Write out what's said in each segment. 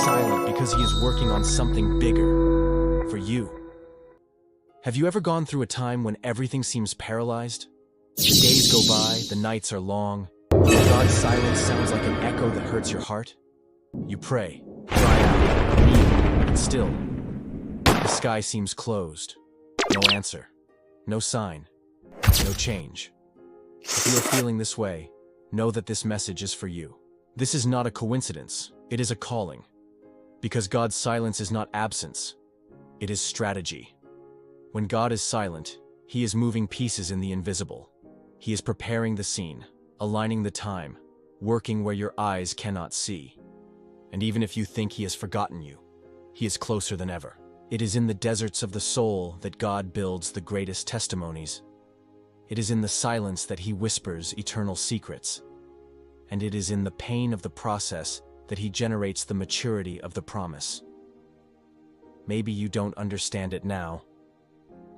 silent because he is working on something bigger for you. Have you ever gone through a time when everything seems paralyzed? The days go by, the nights are long, and God's silence sounds like an echo that hurts your heart? You pray, cry out, kneel, and still, the sky seems closed. No answer, no sign, no change. If you are feeling this way, know that this message is for you. This is not a coincidence, it is a calling. Because God's silence is not absence, it is strategy. When God is silent, He is moving pieces in the invisible. He is preparing the scene, aligning the time, working where your eyes cannot see. And even if you think He has forgotten you, He is closer than ever. It is in the deserts of the soul that God builds the greatest testimonies. It is in the silence that He whispers eternal secrets. And it is in the pain of the process that He generates the maturity of the promise. Maybe you don't understand it now.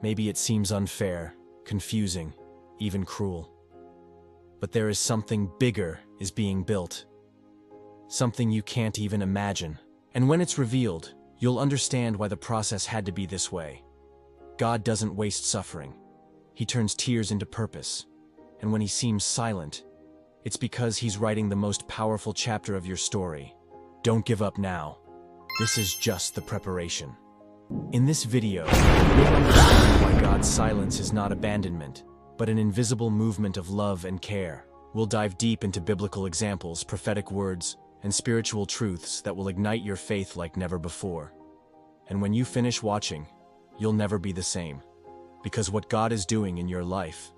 Maybe it seems unfair, confusing, even cruel. But there is something bigger is being built. Something you can't even imagine. And when it's revealed, you'll understand why the process had to be this way. God doesn't waste suffering. He turns tears into purpose. And when He seems silent, it's because He's writing the most powerful chapter of your story. Don't give up now. This is just the preparation. In this video, you'll understand why God's silence is not abandonment, but an invisible movement of love and care. We'll dive deep into biblical examples, prophetic words, and spiritual truths that will ignite your faith like never before. And when you finish watching, you'll never be the same. Because what God is doing in your life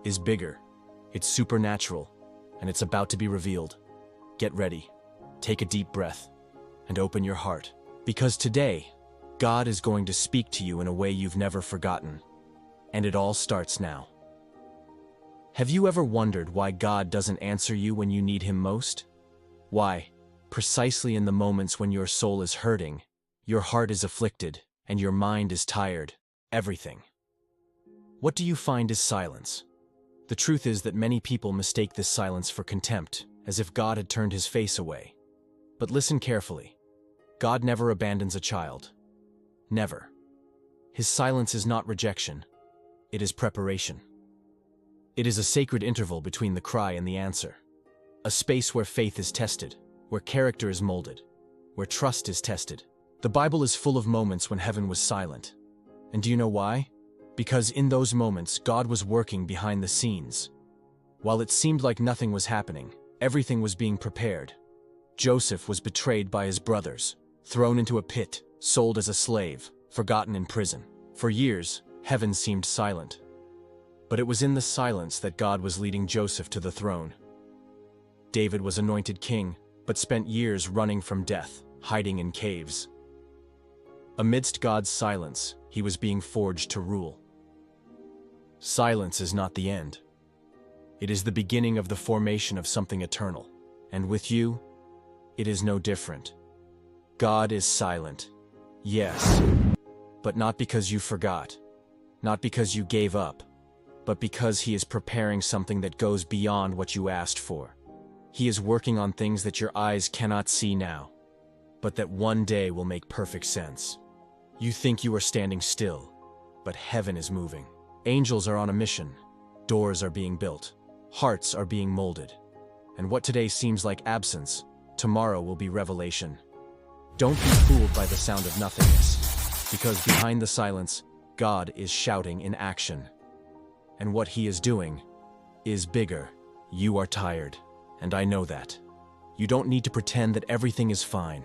is bigger, it's supernatural, and it's about to be revealed. Get ready, take a deep breath, and open your heart. Because today, God is going to speak to you in a way you've never forgotten. And it all starts now. Have you ever wondered why God doesn't answer you when you need Him most? Why, precisely in the moments when your soul is hurting, your heart is afflicted, and your mind is tired, everything. What do you find is silence? The truth is that many people mistake this silence for contempt, as if God had turned His face away. But listen carefully. God never abandons a child. Never. His silence is not rejection. It is preparation. It is a sacred interval between the cry and the answer. A space where faith is tested, where character is molded, where trust is tested. The Bible is full of moments when heaven was silent. And do you know why? Because in those moments, God was working behind the scenes. While it seemed like nothing was happening, everything was being prepared. Joseph was betrayed by his brothers, thrown into a pit, sold as a slave, forgotten in prison. For years, heaven seemed silent. But it was in the silence that God was leading Joseph to the throne. David was anointed king, but spent years running from death, hiding in caves. Amidst God's silence, he was being forged to rule. Silence is not the end. It is the beginning of the formation of something eternal. And with you, it is no different. God is silent. Yes, but not because you forgot, not because you gave up, but because He is preparing something that goes beyond what you asked for. He is working on things that your eyes cannot see now, but that one day will make perfect sense. You think you are standing still, but heaven is moving. Angels are on a mission. Doors are being built. Hearts are being molded. And what today seems like absence, tomorrow will be revelation. Don't be fooled by the sound of nothingness, because behind the silence, God is shouting in action. And what He is doing is bigger. You are tired, and I know that. You don't need to pretend that everything is fine,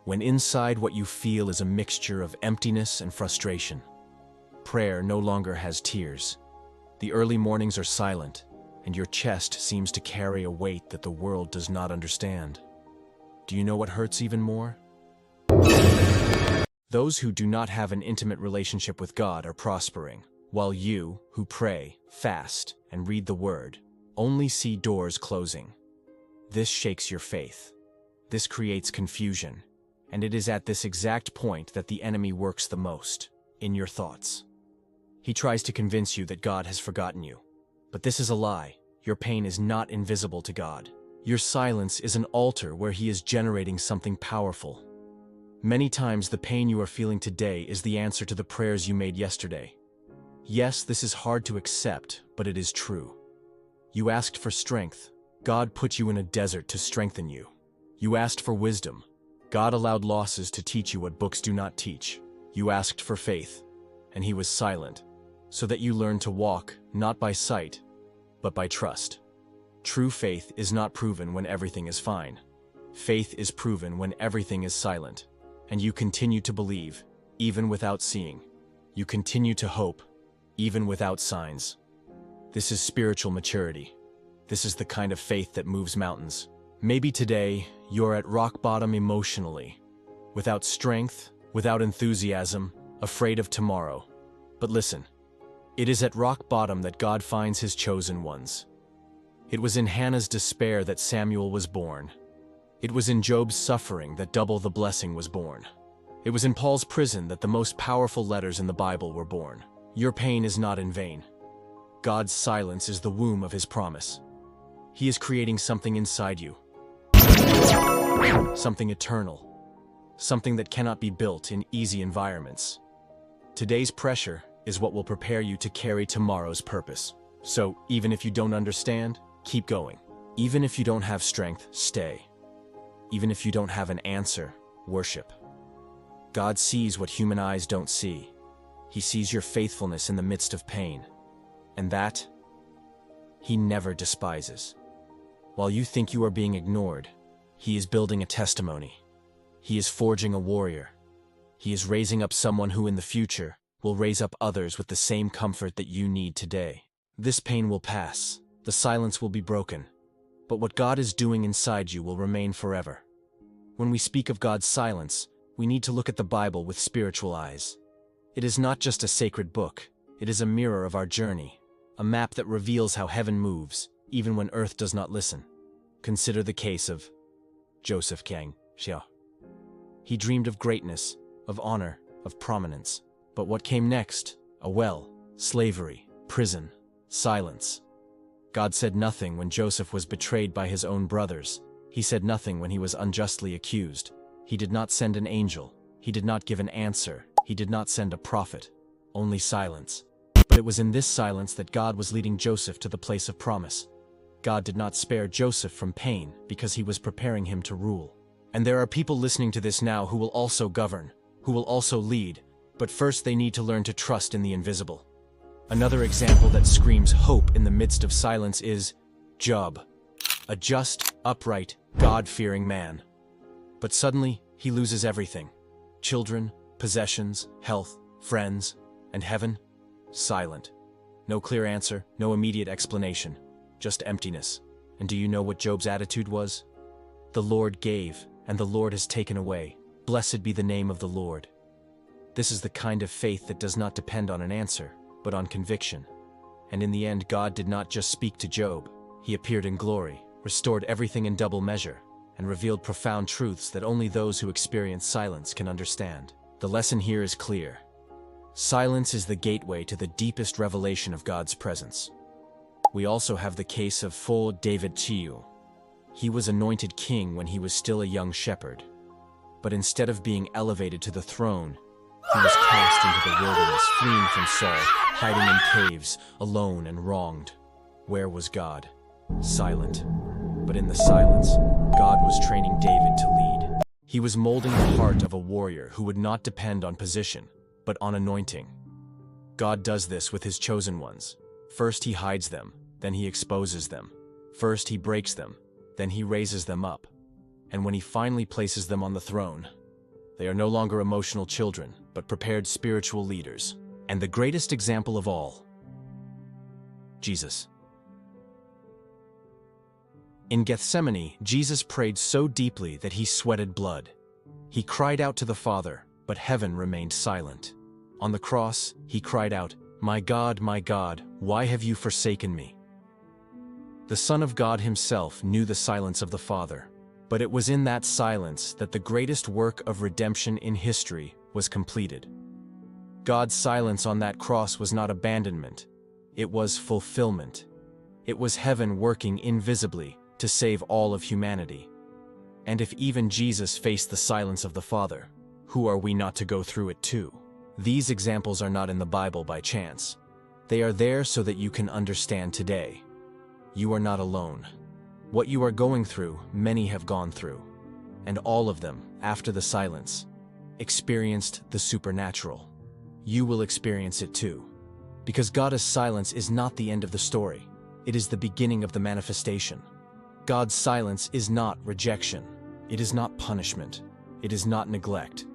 when inside what you feel is a mixture of emptiness and frustration. Prayer no longer has tears. The early mornings are silent, and your chest seems to carry a weight that the world does not understand. Do you know what hurts even more? Those who do not have an intimate relationship with God are prospering, while you, who pray, fast, and read the Word, only see doors closing. This shakes your faith. This creates confusion, and it is at this exact point that the enemy works the most, in your thoughts. He tries to convince you that God has forgotten you. But this is a lie. Your pain is not invisible to God. Your silence is an altar where He is generating something powerful. Many times the pain you are feeling today is the answer to the prayers you made yesterday. Yes, this is hard to accept, but it is true. You asked for strength. God put you in a desert to strengthen you. You asked for wisdom. God allowed losses to teach you what books do not teach. You asked for faith, and He was silent, so that you learn to walk, not by sight, but by trust. True faith is not proven when everything is fine. Faith is proven when everything is silent, and you continue to believe, even without seeing. You continue to hope, even without signs. This is spiritual maturity. This is the kind of faith that moves mountains. Maybe today, you're at rock bottom emotionally, without strength, without enthusiasm, afraid of tomorrow. But listen, it is at rock bottom that God finds His chosen ones. It was in Hannah's despair that Samuel was born. It was in Job's suffering that double the blessing was born. It was in Paul's prison that the most powerful letters in the Bible were born. Your pain is not in vain. God's silence is the womb of His promise. He is creating something inside you. Something eternal. Something that cannot be built in easy environments. Today's pressure is what will prepare you to carry tomorrow's purpose. So, even if you don't understand, keep going. Even if you don't have strength, stay. Even if you don't have an answer, worship. God sees what human eyes don't see. He sees your faithfulness in the midst of pain. And that, He never despises. While you think you are being ignored, He is building a testimony. He is forging a warrior. He is raising up someone who in the future will raise up others with the same comfort that you need today. This pain will pass. The silence will be broken. But what God is doing inside you will remain forever. When we speak of God's silence, we need to look at the Bible with spiritual eyes. It is not just a sacred book. It is a mirror of our journey, a map that reveals how heaven moves, even when earth does not listen. Consider the case of Joseph Kang Xiao. He dreamed of greatness, of honor, of prominence. But what came next? A well, slavery, prison, silence. God said nothing when Joseph was betrayed by his own brothers. He said nothing when he was unjustly accused. He did not send an angel. He did not give an answer. He did not send a prophet. Only silence. But it was in this silence that God was leading Joseph to the place of promise. God did not spare Joseph from pain because He was preparing him to rule. And there are people listening to this now who will also govern, who will also lead, but first they need to learn to trust in the invisible. Another example that screams hope in the midst of silence is Job, a just, upright, God-fearing man. But suddenly, he loses everything. Children, possessions, health, friends, and heaven? Silent. No clear answer, no immediate explanation, just emptiness. And do you know what Job's attitude was? The Lord gave, and the Lord has taken away. Blessed be the name of the Lord. This is the kind of faith that does not depend on an answer, but on conviction. And in the end, God did not just speak to Job. He appeared in glory, restored everything in double measure, and revealed profound truths that only those who experience silence can understand. The lesson here is clear. Silence is the gateway to the deepest revelation of God's presence. We also have the case of Fo David Chiu. He was anointed king when he was still a young shepherd. But instead of being elevated to the throne, he was cast into the wilderness, fleeing from Saul, hiding in caves, alone and wronged. Where was God? Silent. But in the silence, God was training David to lead. He was molding the heart of a warrior who would not depend on position, but on anointing. God does this with His chosen ones. First He hides them, then He exposes them. First He breaks them, then He raises them up. And when He finally places them on the throne, they are no longer emotional children, but prepared spiritual leaders. And the greatest example of all, Jesus. In Gethsemane, Jesus prayed so deeply that He sweated blood. He cried out to the Father, but heaven remained silent. On the cross, He cried out, my God, why have you forsaken me?" The Son of God Himself knew the silence of the Father, but it was in that silence that the greatest work of redemption in history was completed. God's silence on that cross was not abandonment, it was fulfillment. It was heaven working invisibly to save all of humanity. And if even Jesus faced the silence of the Father, Who are we not to go through it too? These examples are not in the Bible by chance. They are there so that you can understand today. You are not alone. What you are going through, many have gone through. And all of them, after the silence, experienced the supernatural. You will experience it too. Because God's silence is not the end of the story. It is the beginning of the manifestation. God's silence is not rejection. It is not punishment. It is not neglect.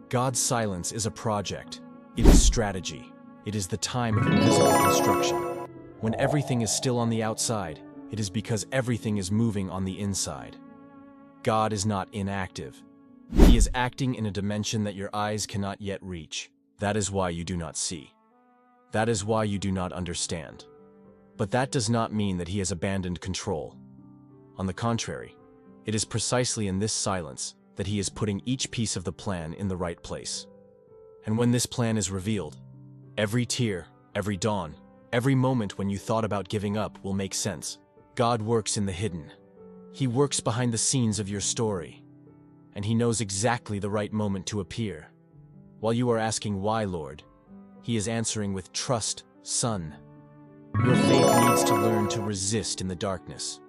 God's silence is a project. It is strategy. It is the time of invisible construction. When everything is still on the outside, it is because everything is moving on the inside. God is not inactive. He is acting in a dimension that your eyes cannot yet reach. That is why you do not see. That is why you do not understand. But that does not mean that he has abandoned control. On the contrary, it is precisely in this silence that he is putting each piece of the plan in the right place. And when this plan is revealed, every tear, every dawn, every moment when you thought about giving up will make sense. God works in the hidden. He works behind the scenes of your story. And he knows exactly the right moment to appear. While you are asking why, Lord, he is answering with trust, son. Your faith needs to learn to resist in the darkness.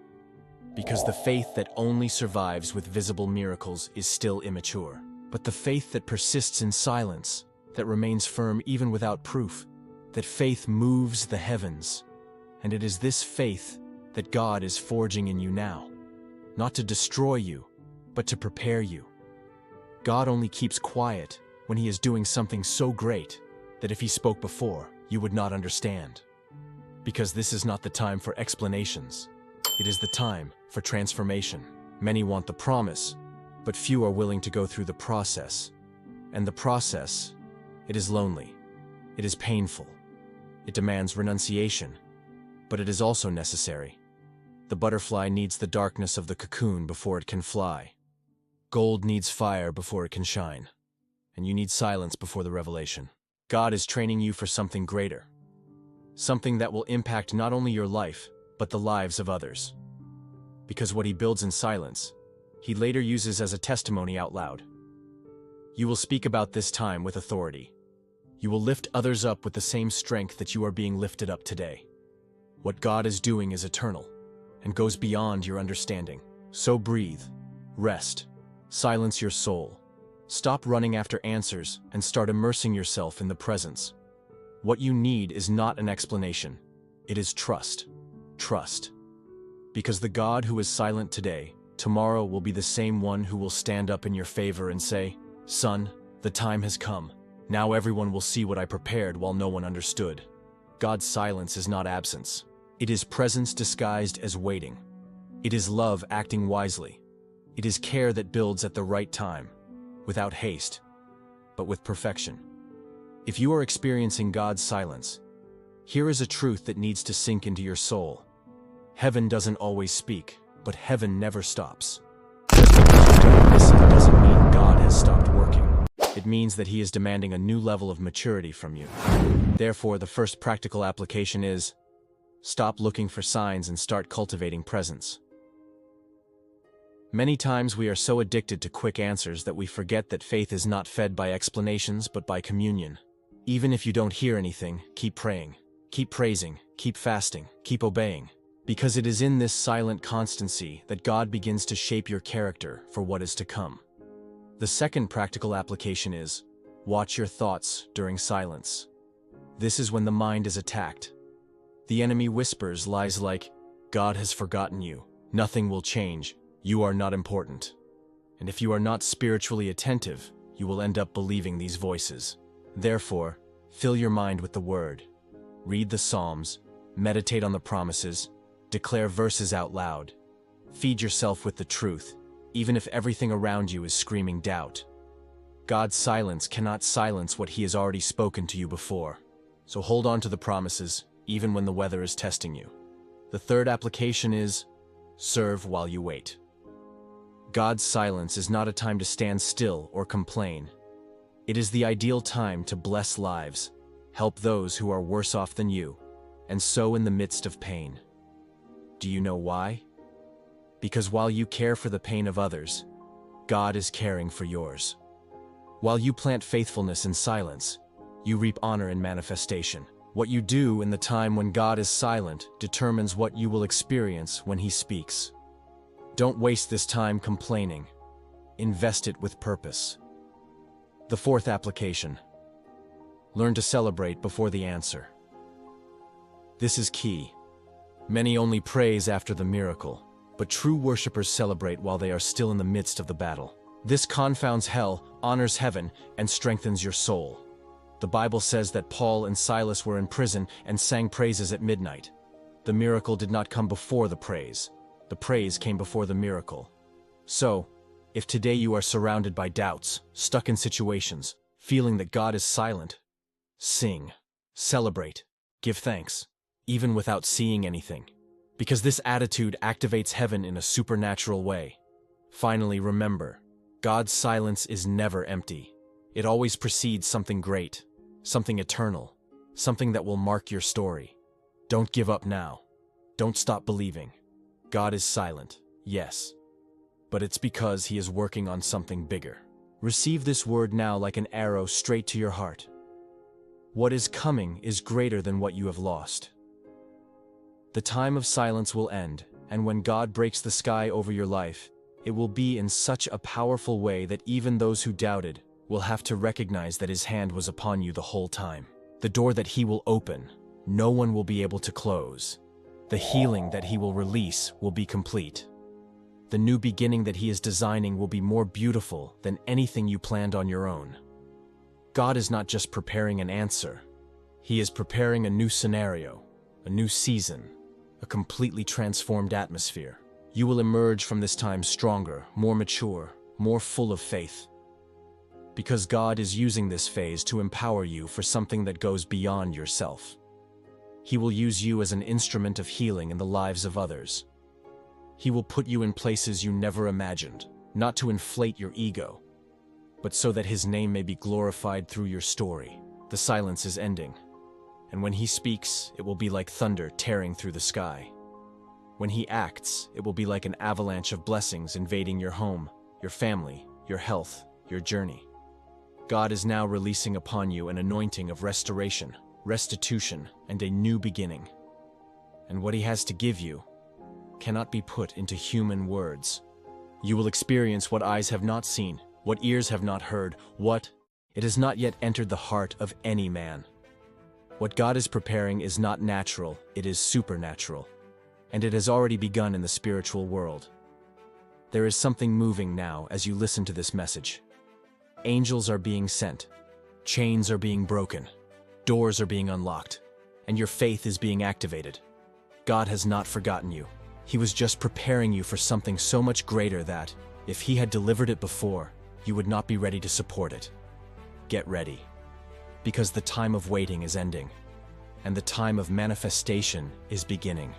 Because the faith that only survives with visible miracles is still immature. But the faith that persists in silence, that remains firm even without proof, that faith moves the heavens. And it is this faith that God is forging in you now. Not to destroy you, but to prepare you. God only keeps quiet when he is doing something so great that if he spoke before, you would not understand. Because this is not the time for explanations. It is the time for transformation. Many want the promise, but few are willing to go through the process. And the process, it is lonely. It is painful. It demands renunciation, but it is also necessary. The butterfly needs the darkness of the cocoon before it can fly. Gold needs fire before it can shine. And you need silence before the revelation. God is training you for something greater. Something that will impact not only your life, but the lives of others. Because what he builds in silence, he later uses as a testimony out loud. You will speak about this time with authority. You will lift others up with the same strength that you are being lifted up today. What God is doing is eternal and goes beyond your understanding. So breathe, rest, silence your soul. Stop running after answers and start immersing yourself in the presence. What you need is not an explanation. It is trust. Trust. Because the God who is silent today, tomorrow will be the same one who will stand up in your favor and say, "Son, the time has come. Now everyone will see what I prepared while no one understood." God's silence is not absence. It is presence disguised as waiting. It is love acting wisely. It is care that builds at the right time, without haste, but with perfection. If you are experiencing God's silence, here is a truth that needs to sink into your soul. Heaven doesn't always speak, but heaven never stops. Just because you don't listen doesn't mean God has stopped working. It means that he is demanding a new level of maturity from you. Therefore, the first practical application is, stop looking for signs and start cultivating presence. Many times we are so addicted to quick answers that we forget that faith is not fed by explanations but by communion. Even if you don't hear anything, keep praying, keep praising, keep fasting, keep obeying. Because it is in this silent constancy that God begins to shape your character for what is to come. The second practical application is, watch your thoughts during silence. This is when the mind is attacked. The enemy whispers lies like, "God has forgotten you, nothing will change, you are not important." And if you are not spiritually attentive, you will end up believing these voices. Therefore, fill your mind with the word. Read the Psalms, meditate on the promises, declare verses out loud. Feed yourself with the truth, even if everything around you is screaming doubt. God's silence cannot silence what he has already spoken to you before. So hold on to the promises, even when the weather is testing you. The third application is, serve while you wait. God's silence is not a time to stand still or complain. It is the ideal time to bless lives, help those who are worse off than you, and sow in the midst of pain. Do you know why? Because while you care for the pain of others, God is caring for yours. While you plant faithfulness in silence, you reap honor in manifestation. What you do in the time when God is silent determines what you will experience when He speaks. Don't waste this time complaining. Invest it with purpose. The fourth application. Learn to celebrate before the answer. This is key. Many only praise after the miracle, but true worshipers celebrate while they are still in the midst of the battle. This confounds hell, honors heaven, and strengthens your soul. The Bible says that Paul and Silas were in prison and sang praises at midnight. The miracle did not come before the praise. The praise came before the miracle. So, if today you are surrounded by doubts, stuck in situations, feeling that God is silent, sing, celebrate, give thanks, even without seeing anything, because this attitude activates heaven in a supernatural way. Finally, remember, God's silence is never empty. It always precedes something great, something eternal, something that will mark your story. Don't give up now. Don't stop believing. God is silent, yes, but it's because He is working on something bigger. Receive this word now like an arrow straight to your heart. What is coming is greater than what you have lost. The time of silence will end, and when God breaks the sky over your life, it will be in such a powerful way that even those who doubted will have to recognize that His hand was upon you the whole time. The door that He will open, no one will be able to close. The healing that He will release will be complete. The new beginning that He is designing will be more beautiful than anything you planned on your own. God is not just preparing an answer. He is preparing a new scenario, a new season, a completely transformed atmosphere. You will emerge from this time stronger, more mature, more full of faith. Because God is using this phase to empower you for something that goes beyond yourself. He will use you as an instrument of healing in the lives of others. He will put you in places you never imagined, not to inflate your ego, but so that His name may be glorified through your story. The silence is ending, and when He speaks, it will be like thunder tearing through the sky. When He acts, it will be like an avalanche of blessings invading your home, your family, your health, your journey. God is now releasing upon you an anointing of restoration, restitution, and a new beginning. And what He has to give you cannot be put into human words. You will experience what eyes have not seen, what ears have not heard, what it has not yet entered the heart of any man. What God is preparing is not natural, it is supernatural. And it has already begun in the spiritual world. There is something moving now as you listen to this message. Angels are being sent, chains are being broken, doors are being unlocked, and your faith is being activated. God has not forgotten you. He was just preparing you for something so much greater that, if He had delivered it before, you would not be ready to support it. Get ready, because the time of waiting is ending, and the time of manifestation is beginning.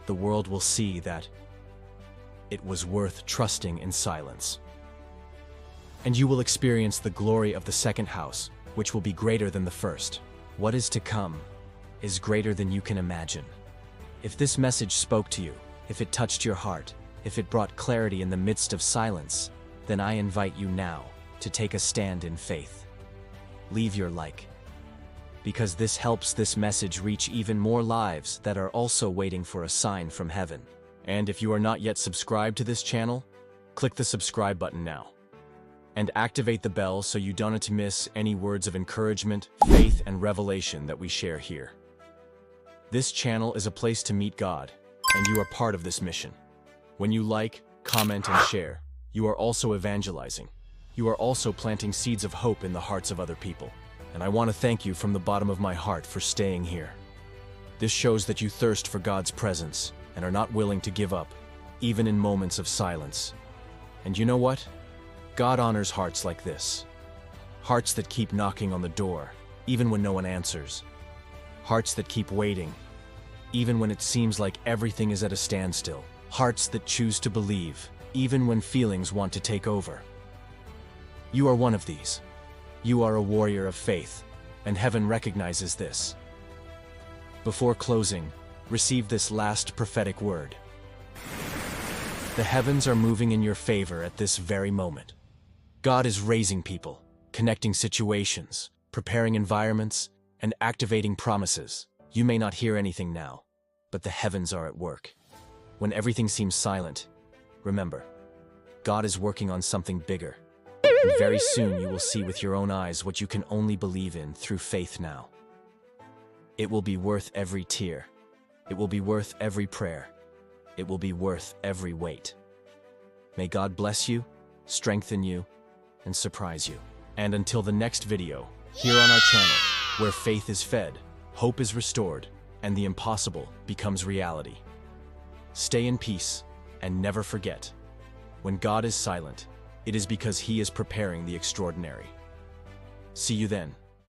The world will see that it was worth trusting in silence. And you will experience the glory of the second house, which will be greater than the first. What is to come is greater than you can imagine. If this message spoke to you, if it touched your heart, if it brought clarity in the midst of silence, then I invite you now to take a stand in faith. Leave your like, because this helps this message reach even more lives that are also waiting for a sign from heaven. And if you are not yet subscribed to this channel, click the subscribe button now. And activate the bell so you don't miss any words of encouragement, faith, and revelation that we share here. This channel is a place to meet God, and you are part of this mission. When you like, comment, and share, you are also evangelizing. You are also planting seeds of hope in the hearts of other people. And I want to thank you from the bottom of my heart for staying here. This shows that you thirst for God's presence and are not willing to give up, even in moments of silence. And you know what? God honors hearts like this. Hearts that keep knocking on the door, even when no one answers. Hearts that keep waiting, even when it seems like everything is at a standstill. Hearts that choose to believe, even when feelings want to take over. You are one of these. You are a warrior of faith, and heaven recognizes this. Before closing, receive this last prophetic word. The heavens are moving in your favor at this very moment. God is raising people, connecting situations, preparing environments, and activating promises. You may not hear anything now, but the heavens are at work. When everything seems silent, remember, God is working on something bigger. And very soon you will see with your own eyes what you can only believe in through faith now. It will be worth every tear. It will be worth every prayer. It will be worth every wait. May God bless you, strengthen you, and surprise you. And until the next video, here on our channel, where faith is fed, hope is restored, and the impossible becomes reality. Stay in peace, and never forget, when God is silent, it is because He is preparing the extraordinary. See you then.